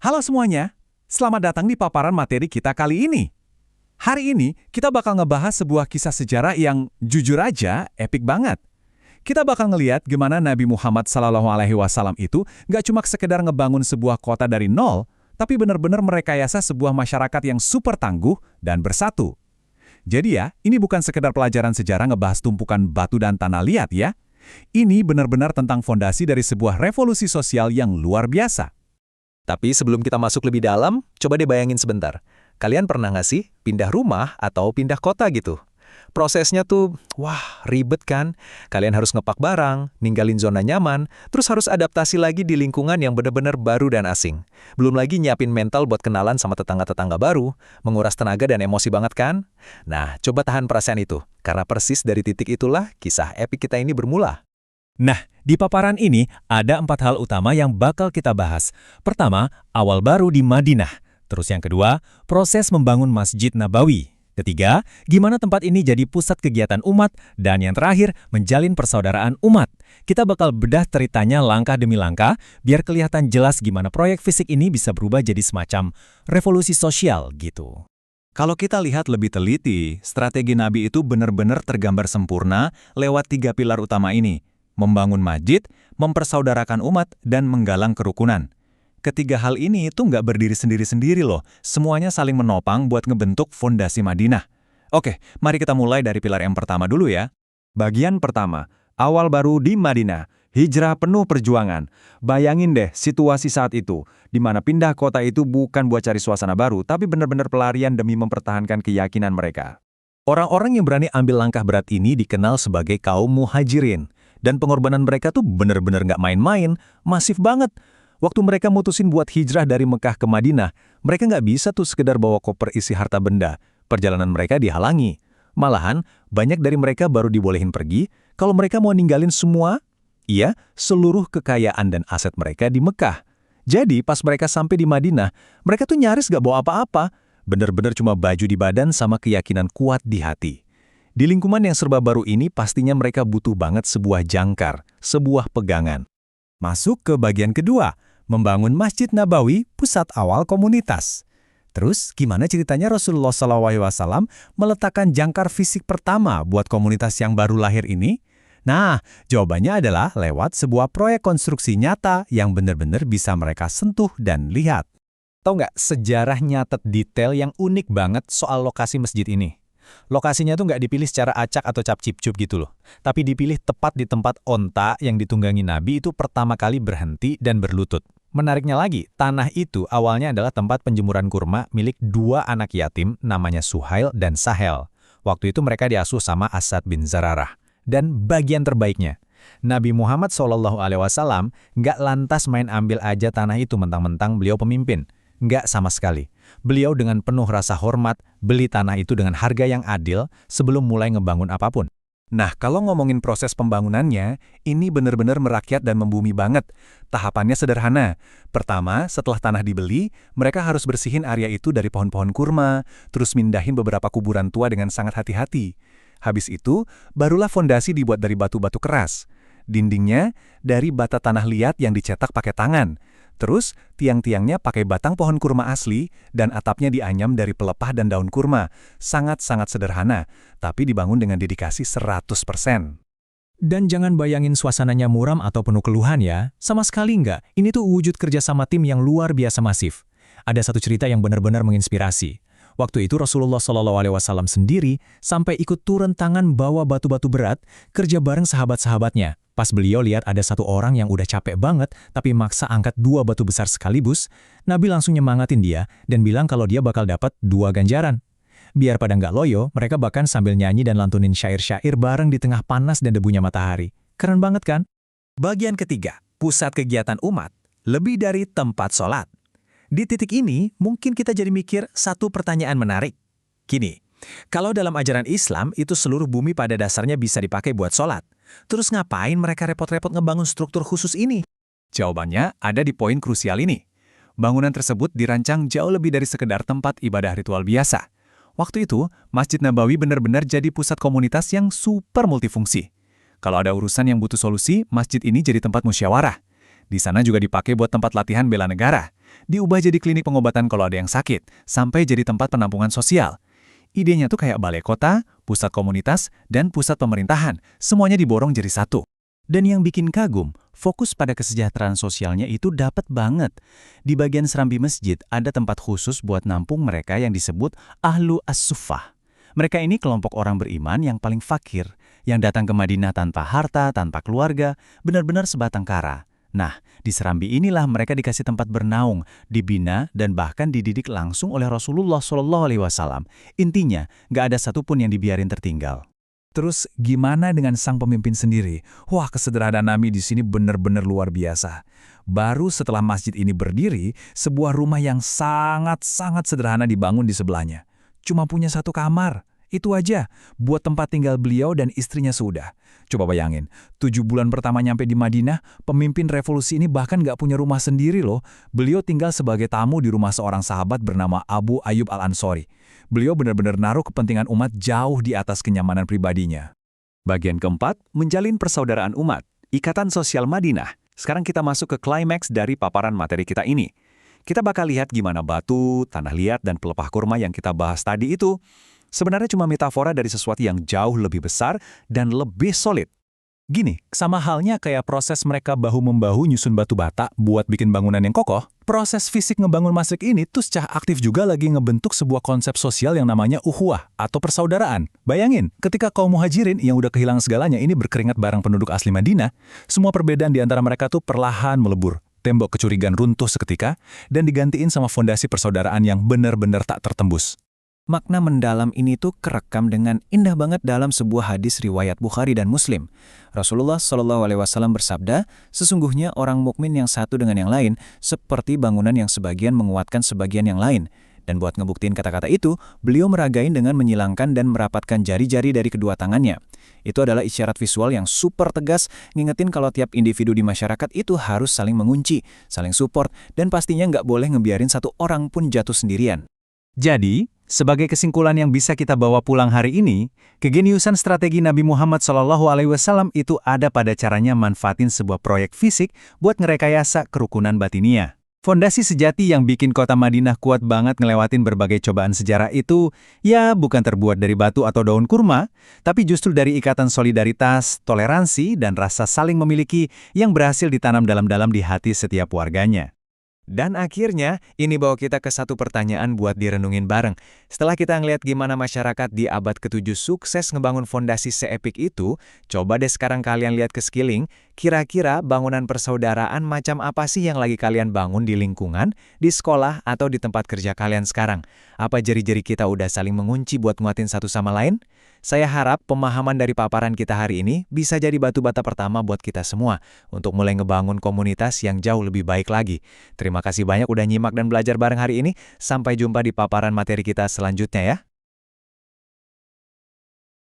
Halo semuanya, selamat datang di paparan materi kita kali ini. Hari ini kita bakal ngebahas sebuah kisah sejarah yang jujur aja epik banget. Kita bakal ngeliat gimana Nabi Muhammad SAW itu nggak cuma sekedar ngebangun sebuah kota dari nol, tapi benar-benar merekayasa sebuah masyarakat yang super tangguh dan bersatu. Jadi ya, ini bukan sekedar pelajaran sejarah ngebahas tumpukan batu dan tanah liat ya. Ini benar-benar tentang fondasi dari sebuah revolusi sosial yang luar biasa. Tapi sebelum kita masuk lebih dalam, coba deh bayangin sebentar. Kalian pernah nggak sih pindah rumah atau pindah kota gitu? Prosesnya tuh, wah ribet kan? Kalian harus ngepak barang, ninggalin zona nyaman, terus harus adaptasi lagi di lingkungan yang benar-benar baru dan asing. Belum lagi nyiapin mental buat kenalan sama tetangga-tetangga baru, menguras tenaga dan emosi banget kan? Nah, coba tahan perasaan itu, karena persis dari titik itulah kisah epik kita ini bermula. Nah, di paparan ini ada 4 hal utama yang bakal kita bahas. Pertama, awal baru di Madinah. Terus yang kedua, proses membangun Masjid Nabawi. Ketiga, gimana tempat ini jadi pusat kegiatan umat. Dan yang terakhir, menjalin persaudaraan umat. Kita bakal bedah ceritanya langkah demi langkah, biar kelihatan jelas gimana proyek fisik ini bisa berubah jadi semacam revolusi sosial gitu. Kalau kita lihat lebih teliti, strategi Nabi itu benar-benar tergambar sempurna lewat 3 pilar utama ini. Membangun masjid, mempersaudarakan umat, dan menggalang kerukunan. Ketiga hal ini itu nggak berdiri sendiri-sendiri loh, semuanya saling menopang buat ngebentuk fondasi Madinah. Oke, mari kita mulai dari pilar yang pertama dulu ya. Bagian pertama, awal baru di Madinah, hijrah penuh perjuangan. Bayangin deh situasi saat itu, di mana pindah kota itu bukan buat cari suasana baru, tapi benar-benar pelarian demi mempertahankan keyakinan mereka. Orang-orang yang berani ambil langkah berat ini dikenal sebagai kaum muhajirin. Dan pengorbanan mereka tuh bener-bener nggak main-main, masif banget. Waktu mereka mutusin buat hijrah dari Mekah ke Madinah, mereka nggak bisa tuh sekedar bawa koper isi harta benda. Perjalanan mereka dihalangi. Malahan, banyak dari mereka baru dibolehin pergi kalau mereka mau ninggalin semua, seluruh kekayaan dan aset mereka di Mekah. Jadi pas mereka sampai di Madinah, mereka tuh nyaris nggak bawa apa-apa. Bener-bener cuma baju di badan sama keyakinan kuat di hati. Di lingkungan yang serba baru ini pastinya mereka butuh banget sebuah jangkar, sebuah pegangan. Masuk ke bagian kedua, membangun Masjid Nabawi, pusat awal komunitas. Terus gimana ceritanya Rasulullah SAW meletakkan jangkar fisik pertama buat komunitas yang baru lahir ini? Nah, jawabannya adalah lewat sebuah proyek konstruksi nyata yang benar-benar bisa mereka sentuh dan lihat. Tahu nggak sejarah nyatet detail yang unik banget soal lokasi masjid ini? Lokasinya tuh nggak dipilih secara acak atau cap-cip-cup gitu loh. Tapi dipilih tepat di tempat onta yang ditunggangi Nabi itu pertama kali berhenti dan berlutut. Menariknya lagi, tanah itu awalnya adalah tempat penjemuran kurma milik 2 anak yatim namanya Suhail dan Sahel. Waktu itu mereka diasuh sama Asad bin Zararah. Dan bagian terbaiknya, Nabi Muhammad SAW nggak lantas main ambil aja tanah itu mentang-mentang beliau pemimpin. Nggak sama sekali. Beliau dengan penuh rasa hormat beli tanah itu dengan harga yang adil sebelum mulai ngebangun apapun. Nah, kalau ngomongin proses pembangunannya, ini benar-benar merakyat dan membumi banget. Tahapannya sederhana. Pertama, setelah tanah dibeli, mereka harus bersihin area itu dari pohon-pohon kurma, terus mindahin beberapa kuburan tua dengan sangat hati-hati. Habis itu, barulah fondasi dibuat dari batu-batu keras. Dindingnya dari bata tanah liat yang dicetak pakai tangan. Terus, tiang-tiangnya pakai batang pohon kurma asli dan atapnya dianyam dari pelepah dan daun kurma. Sangat-sangat sederhana, tapi dibangun dengan dedikasi 100%. Dan jangan bayangin suasananya muram atau penuh keluhan ya. Sama sekali enggak. Ini tuh wujud kerjasama tim yang luar biasa masif. Ada satu cerita yang benar-benar menginspirasi. Waktu itu Rasulullah SAW sendiri sampai ikut turun tangan bawa batu-batu berat, kerja bareng sahabat-sahabatnya. Pas beliau lihat ada satu orang yang udah capek banget, tapi maksa angkat 2 batu besar sekaligus, Nabi langsung nyemangatin dia dan bilang kalau dia bakal dapat 2 ganjaran. Biar pada nggak loyo, mereka bahkan sambil nyanyi dan lantunin syair-syair bareng di tengah panas dan debunya matahari. Keren banget kan? Bagian ketiga, pusat kegiatan umat, lebih dari tempat sholat. Di titik ini, mungkin kita jadi mikir satu pertanyaan menarik. Gini, kalau dalam ajaran Islam, itu seluruh bumi pada dasarnya bisa dipakai buat sholat. Terus ngapain mereka repot-repot ngebangun struktur khusus ini? Jawabannya ada di poin krusial ini. Bangunan tersebut dirancang jauh lebih dari sekedar tempat ibadah ritual biasa. Waktu itu, Masjid Nabawi benar-benar jadi pusat komunitas yang super multifungsi. Kalau ada urusan yang butuh solusi, masjid ini jadi tempat musyawarah. Di sana juga dipakai buat tempat latihan bela negara. Diubah jadi klinik pengobatan kalau ada yang sakit, sampai jadi tempat penampungan sosial. Idenya tuh kayak balai kota, pusat komunitas, dan pusat pemerintahan. Semuanya diborong jadi satu. Dan yang bikin kagum, fokus pada kesejahteraan sosialnya itu dapat banget. Di bagian serambi masjid ada tempat khusus buat nampung mereka yang disebut Ahlu As-Suffah. Mereka ini kelompok orang beriman yang paling fakir, yang datang ke Madinah tanpa harta, tanpa keluarga, benar-benar sebatang kara. Nah, di serambi inilah mereka dikasih tempat bernaung, dibina, dan bahkan dididik langsung oleh Rasulullah SAW. Intinya, nggak ada satupun yang dibiarin tertinggal. Terus gimana dengan sang pemimpin sendiri? Wah, kesederhanaan Nabi di sini benar-benar luar biasa. Baru setelah masjid ini berdiri, sebuah rumah yang sangat-sangat sederhana dibangun di sebelahnya. Cuma punya satu kamar. Itu aja, buat tempat tinggal beliau dan istrinya sudah. Coba bayangin, 7 bulan pertama nyampe di Madinah, pemimpin revolusi ini bahkan nggak punya rumah sendiri loh. Beliau tinggal sebagai tamu di rumah seorang sahabat bernama Abu Ayyub Al-Ansori. Beliau benar-benar naruh kepentingan umat jauh di atas kenyamanan pribadinya. Bagian keempat, menjalin persaudaraan umat, Ikatan Sosial Madinah. Sekarang kita masuk ke klimaks dari paparan materi kita ini. Kita bakal lihat gimana batu, tanah liat, dan pelepah kurma yang kita bahas tadi itu sebenarnya cuma metafora dari sesuatu yang jauh lebih besar dan lebih solid. Gini, sama halnya kayak proses mereka bahu-membahu nyusun batu bata buat bikin bangunan yang kokoh, proses fisik ngebangun masjid ini tuh secara aktif juga lagi ngebentuk sebuah konsep sosial yang namanya ukhuwah atau persaudaraan. Bayangin, ketika kaum muhajirin yang udah kehilangan segalanya ini berkeringat bareng penduduk asli Madinah, semua perbedaan di antara mereka tuh perlahan melebur. Tembok kecurigaan runtuh seketika dan digantiin sama fondasi persaudaraan yang benar-benar tak tertembus. Makna mendalam ini tuh kerekam dengan indah banget dalam sebuah hadis riwayat Bukhari dan Muslim. Rasulullah SAW bersabda, sesungguhnya orang mukmin yang satu dengan yang lain seperti bangunan yang sebagian menguatkan sebagian yang lain. Dan buat ngebuktiin kata-kata itu, beliau meragain dengan menyilangkan dan merapatkan jari-jari dari kedua tangannya. Itu adalah isyarat visual yang super tegas, ngingetin kalau tiap individu di masyarakat itu harus saling mengunci, saling support, dan pastinya nggak boleh ngebiarin satu orang pun jatuh sendirian. Jadi, sebagai kesimpulan yang bisa kita bawa pulang hari ini, kegeniusan strategi Nabi Muhammad SAW itu ada pada caranya manfaatin sebuah proyek fisik buat ngerekayasa kerukunan batinia. Fondasi sejati yang bikin kota Madinah kuat banget ngelewatin berbagai cobaan sejarah itu, ya bukan terbuat dari batu atau daun kurma, tapi justru dari ikatan solidaritas, toleransi, dan rasa saling memiliki yang berhasil ditanam dalam-dalam di hati setiap warganya. Dan akhirnya, ini bawa kita ke satu pertanyaan buat direnungin bareng. Setelah kita ngeliat gimana masyarakat di abad ke-7 sukses ngebangun fondasi seepik itu, coba deh sekarang kalian lihat ke sekeliling, kira-kira bangunan persaudaraan macam apa sih yang lagi kalian bangun di lingkungan, di sekolah, atau di tempat kerja kalian sekarang? Apa jari-jari kita udah saling mengunci buat nguatin satu sama lain? Saya harap pemahaman dari paparan kita hari ini bisa jadi batu bata pertama buat kita semua untuk mulai ngebangun komunitas yang jauh lebih baik lagi. Terima kasih banyak udah nyimak dan belajar bareng hari ini. Sampai jumpa di paparan materi kita selanjutnya ya.